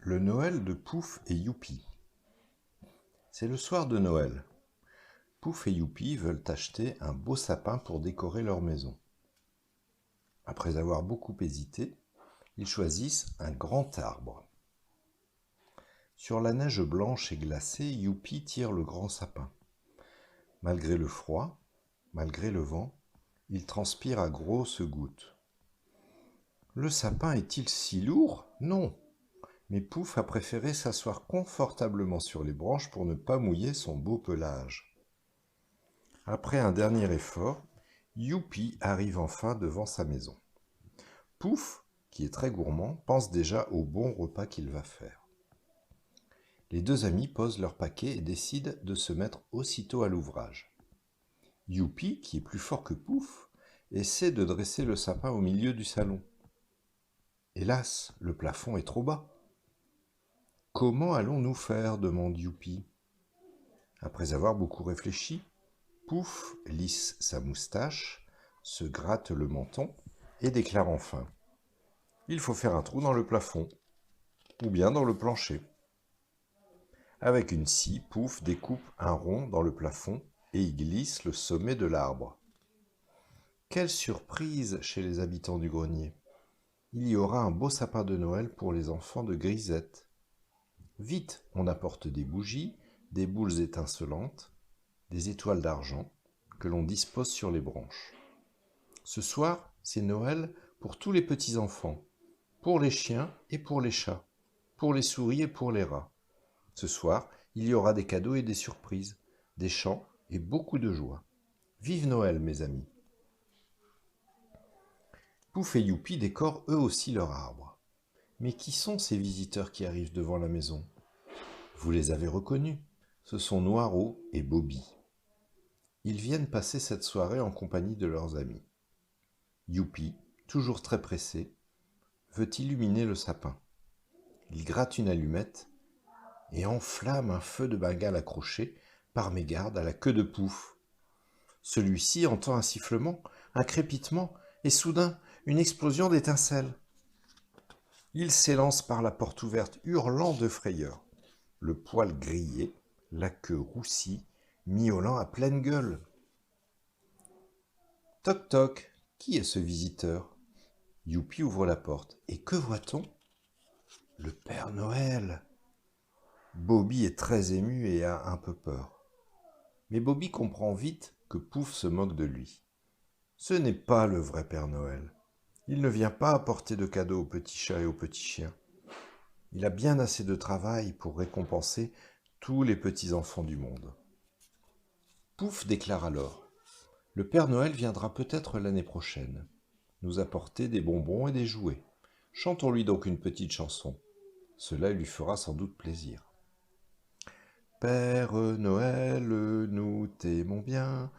Le Noël de Pouf et Youpi. C'est le soir de Noël. Pouf et Youpi veulent acheter un beau sapin pour décorer leur maison. Après avoir beaucoup hésité, ils choisissent un grand arbre. Sur la neige blanche et glacée, Youpi tire le grand sapin. Malgré le froid, malgré le vent, il transpire à grosses gouttes. Le sapin est-il si lourd? Non. Mais Pouf a préféré s'asseoir confortablement sur les branches pour ne pas mouiller son beau pelage. Après un dernier effort, Youpi arrive enfin devant sa maison. Pouf, qui est très gourmand, pense déjà au bon repas qu'il va faire. Les deux amis posent leur paquet et décident de se mettre aussitôt à l'ouvrage. Youpi, qui est plus fort que Pouf, essaie de dresser le sapin au milieu du salon. Hélas, le plafond est trop bas. Comment allons-nous faire? Demande Youpi. Après avoir beaucoup réfléchi, Pouf lisse sa moustache, se gratte le menton et déclare enfin: il faut faire un trou dans le plafond, ou bien dans le plancher. Avec une scie, Pouf découpe un rond dans le plafond et y glisse le sommet de l'arbre. Quelle surprise chez les habitants du grenier! Il y aura un beau sapin de Noël pour les enfants de Grisette. Vite, on apporte des bougies, des boules étincelantes, des étoiles d'argent que l'on dispose sur les branches. Ce soir, c'est Noël pour tous les petits-enfants, pour les chiens et pour les chats, pour les souris et pour les rats. Ce soir, il y aura des cadeaux et des surprises, des chants et beaucoup de joie. Vive Noël, mes amis! Pouf et Youpi décorent eux aussi leur arbre. Mais qui sont ces visiteurs qui arrivent devant la maison? Vous les avez reconnus, ce sont Noiraud et Bobby. Ils viennent passer cette soirée en compagnie de leurs amis. Youpi, toujours très pressé, veut illuminer le sapin. Il gratte une allumette et enflamme un feu de Bengale accroché par mégarde à la queue de Pouf. Celui-ci entend un sifflement, un crépitement et soudain une explosion d'étincelles. Il s'élance par la porte ouverte, hurlant de frayeur, le poil grillé, la queue roussie, miaulant à pleine gueule. Toc toc, qui est ce visiteur? Youpi ouvre la porte. Et que voit-on? Le Père Noël. Bobby est très ému et a un peu peur. Mais Bobby comprend vite que Pouf se moque de lui. Ce n'est pas le vrai Père Noël. Il ne vient pas apporter de cadeaux aux petits chats et aux petits chiens. Il a bien assez de travail pour récompenser tous les petits-enfants du monde. Pouf déclare alors: le Père Noël viendra peut-être l'année prochaine, nous apporter des bonbons et des jouets. Chantons-lui donc une petite chanson. Cela lui fera sans doute plaisir. Père Noël, nous t'aimons bien.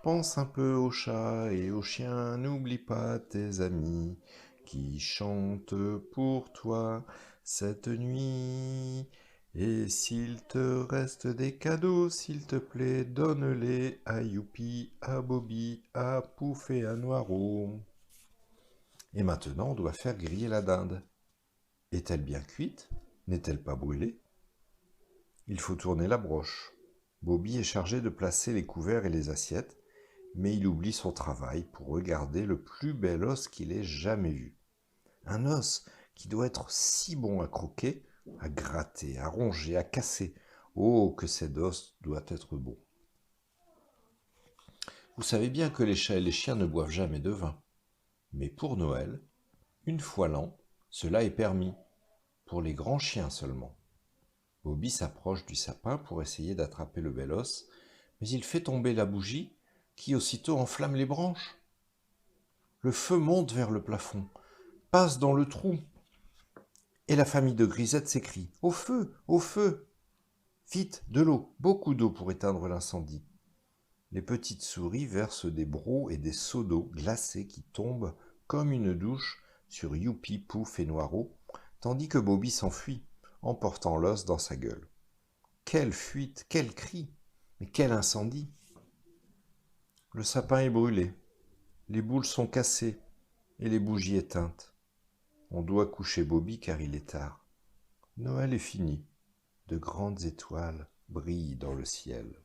Pense un peu aux chats et aux chiens, n'oublie pas tes amis qui chantent pour toi cette nuit. Et s'il te reste des cadeaux, s'il te plaît, donne-les à Youpi, à Bobby, à Pouf et à Noiraud. Et maintenant, on doit faire griller la dinde. Est-elle bien cuite? N'est-elle pas brûlée? Il faut tourner la broche. Bobby est chargé de placer les couverts et les assiettes, mais il oublie son travail pour regarder le plus bel os qu'il ait jamais vu. Un os qui doit être si bon à croquer, à gratter, à ronger, à casser. Oh, que cet os doit être bon! Vous savez bien que les chats et les chiens ne boivent jamais de vin. Mais pour Noël, une fois l'an, cela est permis, pour les grands chiens seulement. Bobby s'approche du sapin pour essayer d'attraper le bel os, mais il fait tomber la bougie qui aussitôt enflamme les branches. Le feu monte vers le plafond, passe dans le trou, et la famille de Grisette s'écrie: au feu, au feu! Vite, de l'eau, beaucoup d'eau pour éteindre l'incendie. Les petites souris versent des brocs et des seaux d'eau glacés qui tombent comme une douche sur Youpi, Pouf et Noiraud, tandis que Bobby s'enfuit, emportant l'os dans sa gueule. Quelle fuite, quel cri, mais quel incendie! Le sapin est brûlé, les boules sont cassées et les bougies éteintes. On doit coucher Bobby car il est tard. Noël est fini, de grandes étoiles brillent dans le ciel.